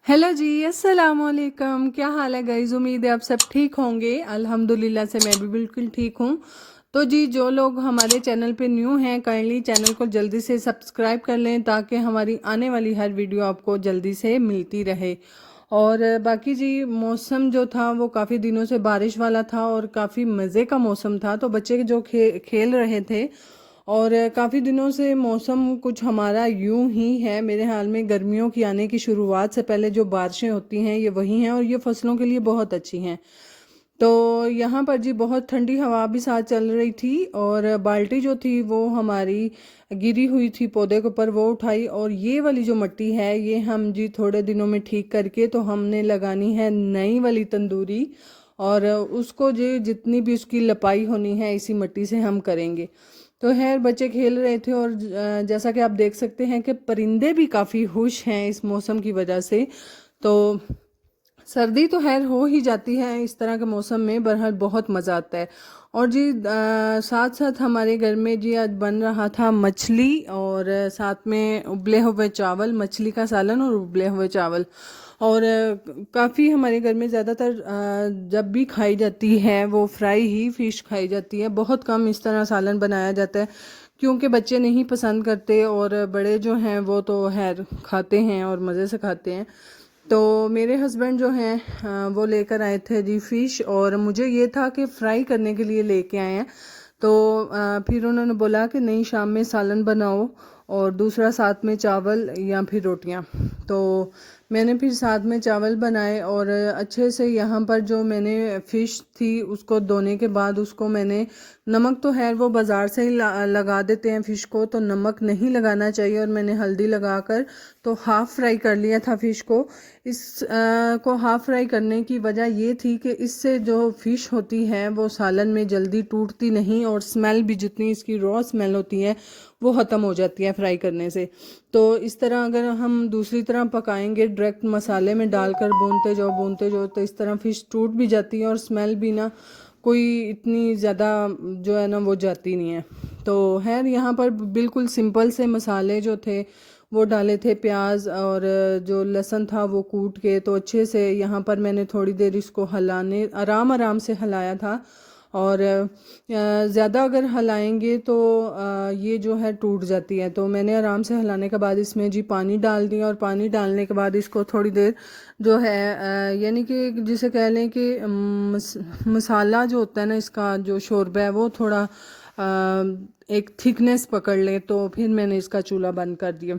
Hello जी, अस्सलाम वालेकुम। क्या हाल है गाइज़? उम्मीद है आप सब ठीक होंगे। अल्हम्दुलिल्लाह से मैं भी बिल्कुल ठीक हूँ। तो जी, जो लोग हमारे चैनल पे न्यू हैं काइंडली चैनल को जल्दी से सब्सक्राइब कर लें ताकि हमारी आने वाली हर वीडियो आपको जल्दी से मिलती रहे। और बाकी जी, मौसम जो था वो काफ़ी दिनों से बारिश वाला था और काफ़ी मज़े का मौसम था। तो बच्चे जो खेल रहे थे और काफ़ी दिनों से मौसम कुछ हमारा यूं ही है। मेरे हाल में गर्मियों की आने की शुरुआत से पहले जो बारिशें होती हैं ये वही हैं और ये फसलों के लिए बहुत अच्छी हैं। तो यहाँ पर जी बहुत ठंडी हवा भी साथ चल रही थी और बाल्टी जो थी वो हमारी गिरी हुई थी पौधे के ऊपर, वो उठाई। और ये वाली जो मिट्टी है ये हम जी थोड़े दिनों में ठीक करके तो हमने लगानी है नई वाली तंदूरी। और उसको जी जितनी भी उसकी लपाई होनी है इसी मिट्टी से हम करेंगे। तो खैर बच्चे खेल रहे थे और जैसा कि आप देख सकते हैं कि परिंदे भी काफ़ी खुश हैं इस मौसम की वजह से। तो सर्दी तो खैर हो ही जाती है इस तरह के मौसम में, बहरहाल बहुत मज़ा आता है। और जी साथ साथ हमारे घर में जी आज बन रहा था मछली और साथ में उबले हुए चावल, मछली का सालन और उबले हुए चावल। और काफ़ी हमारे घर में ज़्यादातर जब भी खाई जाती है वो फ्राई ही फ़िश खाई जाती है। बहुत कम इस तरह सालन बनाया जाता है क्योंकि बच्चे नहीं पसंद करते और बड़े जो हैं वो तो खैर खाते हैं और मज़े से खाते हैं। तो मेरे हस्बैंड जो हैं वो लेकर आए थे जी फ़िश, और मुझे ये था कि फ्राई करने के लिए लेके आए हैं। तो फिर उन्होंने बोला कि नहीं, शाम में सालन बनाओ और दूसरा साथ में चावल या फिर रोटियां। तो मैंने फिर साथ में चावल बनाए और अच्छे से यहाँ पर जो मैंने फ़िश थी उसको धोने के बाद उसको मैंने, नमक तो खैर वो बाज़ार से ही लगा देते हैं फ़िश को, तो नमक नहीं लगाना चाहिए। और मैंने हल्दी लगाकर तो हाफ़ फ्राई कर लिया था फ़िश को। इस को हाफ़ फ्राई करने की वजह ये थी कि इससे जो फ़िश होती है वो सालन में जल्दी टूटती नहीं और स्मेल भी, जितनी इसकी रॉ स्मेल होती है वो ख़त्म हो जाती है फ्राई करने से। तो इस तरह अगर हम दूसरी तरह पकाएंगे डायरेक्ट मसाले में डालकर भूनते जाओ तो इस तरह फ़िश टूट भी जाती है और स्मेल भी ना कोई इतनी ज़्यादा जो है ना वो जाती नहीं है। तो खैर यहाँ पर बिल्कुल सिंपल से मसाले जो थे वो डाले थे, प्याज और जो लहसुन था वो कूट के। तो अच्छे से यहाँ पर मैंने थोड़ी देर इसको हलाने, आराम आराम से हलाया था। और ज़्यादा अगर हलाएंगे तो ये जो है टूट जाती है। तो मैंने आराम से हलाने के बाद इसमें जी पानी डाल दिया और पानी डालने के बाद इसको थोड़ी देर जो है यानी कि जिसे कह लें कि मसाला जो होता है ना, इसका जो शोरबा है वो थोड़ा एक थिकनेस पकड़ ले। तो फिर मैंने इसका चूल्हा बंद कर दिया।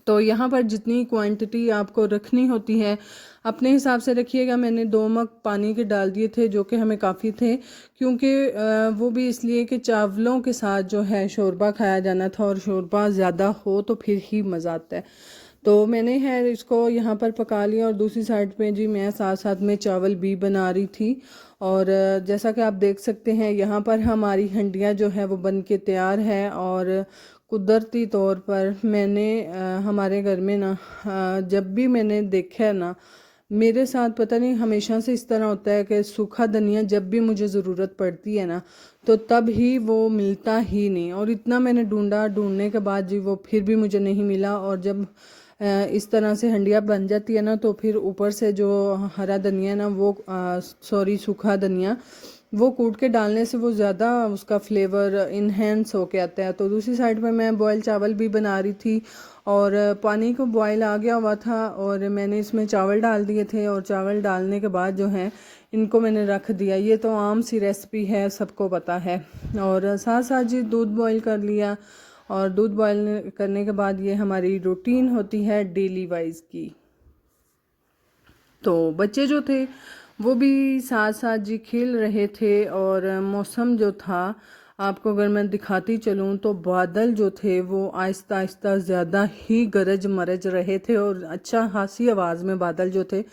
तो यहाँ पर जितनी क्वांटिटी आपको रखनी होती है अपने हिसाब से रखिएगा। मैंने 2 मग पानी के डाल दिए थे जो कि हमें काफ़ी थे, क्योंकि वो भी इसलिए कि चावलों के साथ जो है शोरबा खाया जाना था और शोरबा ज़्यादा हो तो फिर ही मज़ा आता है। तो मैंने है इसको यहाँ पर पका लिया और दूसरी साइड पे जी मैं साथ साथ में चावल भी बना रही थी। और जैसा कि आप देख सकते हैं यहाँ पर हमारी हंडिया जो है वो बन के तैयार है। और कुदरती तौर पर मैंने हमारे घर में ना जब भी मैंने देखा है ना, मेरे साथ पता नहीं हमेशा से इस तरह होता है कि सूखा धनिया जब भी मुझे ज़रूरत पड़ती है ना तो तब ही वो मिलता ही नहीं। और इतना मैंने ढूंढा, ढूंढने के बाद जी वो फिर भी मुझे नहीं मिला। और जब इस तरह से हंडिया बन जाती है ना तो फिर ऊपर से जो हरा धनिया ना वो सॉरी सूखा धनिया वो कूट के डालने से वो ज़्यादा उसका फ्लेवर इन्हेंस होके आता है। तो दूसरी साइड पे मैं बॉयल चावल भी बना रही थी और पानी को बॉयल आ गया हुआ था और मैंने इसमें चावल डाल दिए थे। और चावल डालने के बाद जो है इनको मैंने रख दिया। ये तो आम सी रेसिपी है, सबको पता है। और साथ साथ जी दूध बॉयल कर लिया। और दूध बॉयल करने के बाद ये हमारी रूटीन होती है डेली वाइज की। तो बच्चे जो थे वो भी साथ साथ जी खेल रहे थे। और मौसम जो था आपको अगर मैं दिखाती चलूँ तो बादल जो थे वो आहिस्ता आहिस्ता ज़्यादा ही गरज मरज रहे थे और अच्छा खासी आवाज़ में बादल जो थे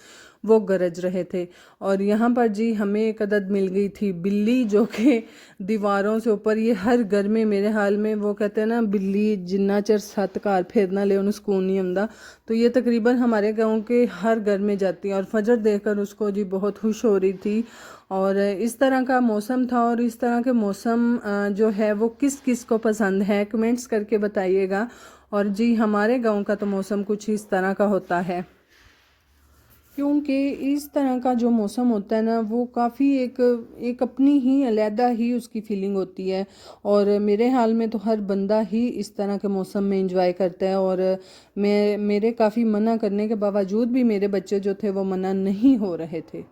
वो गरज रहे थे। और यहाँ पर जी हमें एक अदद मिल गई थी बिल्ली जो कि दीवारों से ऊपर, ये हर घर में मेरे हाल में वो कहते हैं ना बिल्ली जिन्ना चर सत्त घर फिर ना ले उन्हें सुकून नहीं आंदा। तो ये तकरीबन हमारे गांव के हर घर में जाती है और फजर देखकर उसको जी बहुत खुश हो रही थी। और इस तरह का मौसम था। और इस तरह के मौसम जो है वो किस किस को पसंद है कमेंट्स करके बताइएगा। और जी हमारे गांव का तो मौसम कुछ इस तरह का होता है। क्योंकि इस तरह का जो मौसम होता है ना वो काफ़ी एक एक अपनी ही अलहदा ही उसकी फीलिंग होती है। और मेरे हाल में तो हर बंदा ही इस तरह के मौसम में एंजॉय करता है। और मेरे काफ़ी मना करने के बावजूद भी मेरे बच्चे जो थे वो मना नहीं हो रहे थे।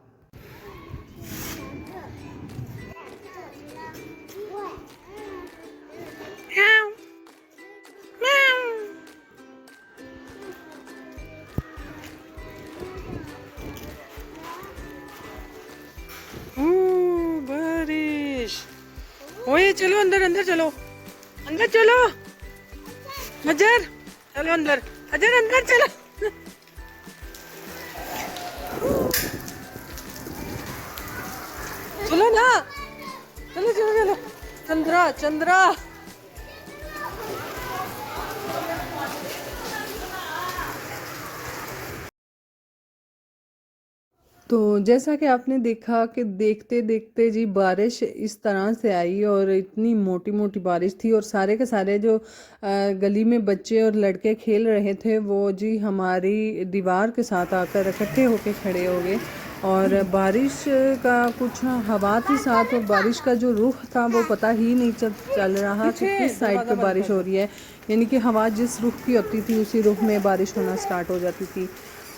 बारिश। ओए चलो अंदर, अंदर चलो, अंदर चलो अजर, चलो अंदर, अजर अंदर चलो। चलो ना, चलो चलो चलो, चंद्रा चंद्रा। तो जैसा कि आपने देखा कि देखते देखते जी बारिश इस तरह से आई और इतनी मोटी मोटी बारिश थी और सारे के सारे जो गली में बच्चे और लड़के खेल रहे थे वो जी हमारी दीवार के साथ आकर इकट्ठे होके खड़े हो गए। और बारिश का कुछ हवा थी साथ और बारिश का जो रुख था वो पता ही नहीं चल रहा कि किस साइड पे बारिश हो रही है। यानी कि हवा जिस रुख की होती थी उसी रुख में बारिश होना स्टार्ट हो जाती थी।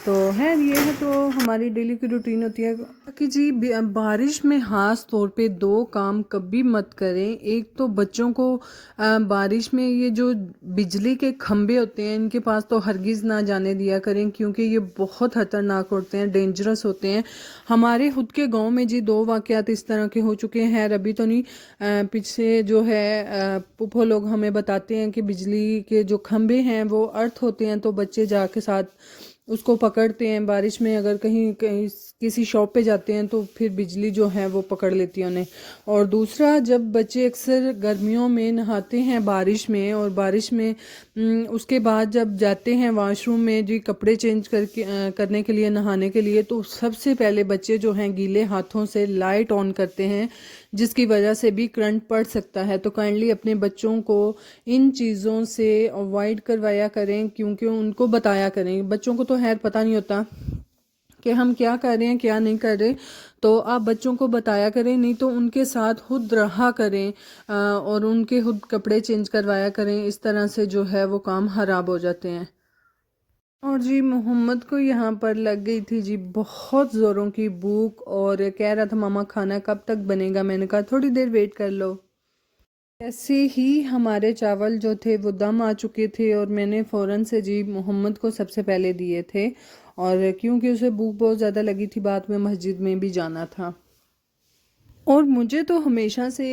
तो है ये है तो हमारी डेली की रूटीन होती है कि जी बारिश में खास तौर पे दो काम कभी मत करें। एक तो बच्चों को बारिश में ये जो बिजली के खंभे होते हैं इनके पास तो हरगिज़ ना जाने दिया करें क्योंकि ये बहुत खतरनाक होते हैं, डेंजरस होते हैं। हमारे खुद के गांव में जी दो वाक़यात इस तरह के हो चुके हैं। अभी तो नहीं, पीछे जो है पुप्पो लोग हमें बताते हैं कि बिजली के जो खंभे हैं वो अर्थ होते हैं तो बच्चे जाके साथ उसको पकड़ते हैं। बारिश में अगर कहीं कहीं किसी शॉप पे जाते हैं तो फिर बिजली जो है वो पकड़ लेती है उन्हें। और दूसरा, जब बच्चे अक्सर गर्मियों में नहाते हैं बारिश में और बारिश में उसके बाद जब जाते हैं वॉशरूम में जी कपड़े चेंज करने के लिए, नहाने के लिए, तो सबसे पहले बच्चे जो हैं गीले हाथों से लाइट ऑन करते हैं जिसकी वजह से भी करंट पड़ सकता है। तो काइंडली अपने बच्चों को इन चीज़ों से अवॉइड करवाया करें क्योंकि उनको बताया करें। बच्चों को तो खैर पता नहीं होता कि हम क्या कर रहे हैं क्या नहीं कर रहे, तो आप बच्चों को बताया करें, नहीं तो उनके साथ खुद रहा करें और उनके खुद कपड़े चेंज करवाया करें। इस तरह से जो है वो काम खराब हो जाते हैं। और जी मोहम्मद को यहाँ पर लग गई थी जी बहुत ज़ोरों की भूख और कह रहा था मामा खाना कब तक बनेगा। मैंने कहा थोड़ी देर वेट कर लो। ऐसे ही हमारे चावल जो थे वो दम आ चुके थे और मैंने फ़ौरन से जी मोहम्मद को सबसे पहले दिए थे। और क्योंकि उसे भूख बहुत ज़्यादा लगी थी, बाद में मस्जिद में भी जाना था। और मुझे तो हमेशा से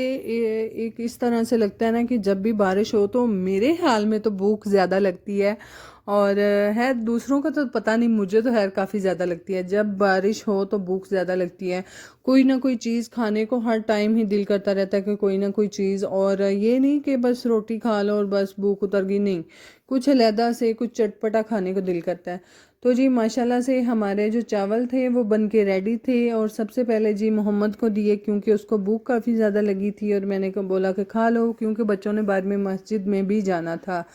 एक इस तरह से लगता है ना कि जब भी बारिश हो तो मेरे ख्याल में तो भूख ज़्यादा लगती है। और है दूसरों का तो पता नहीं, मुझे तो खैर काफ़ी ज़्यादा लगती है। जब बारिश हो तो भूख ज़्यादा लगती है, कोई ना कोई चीज़ खाने को हर टाइम ही दिल करता रहता है कि कोई ना कोई चीज़। और ये नहीं कि बस रोटी खा लो और बस भूख उतर गई, नहीं, कुछ अलहदा से कुछ चटपटा खाने को दिल करता है। तो जी माशाल्लाह से हमारे जो चावल थे वो बन के रेडी थे और सबसे पहले जी मोहम्मद को दिए क्योंकि उसको भूख काफ़ी ज़्यादा लगी थी और मैंने को बोला कि खा लो क्योंकि बच्चों ने बाद में मस्जिद में भी जाना था।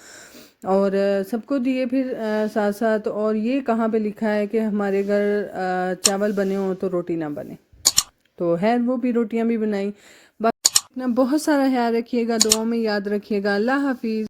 और सबको दिए फिर साथ साथ। और ये कहाँ पे लिखा है कि हमारे घर चावल बने हों तो रोटी ना बने, तो है वो भी रोटियां भी बनाई। बाकी अपना बहुत सारा ख्याल रखिएगा, दुआओं में याद रखिएगा। अल्लाह हाफिज़।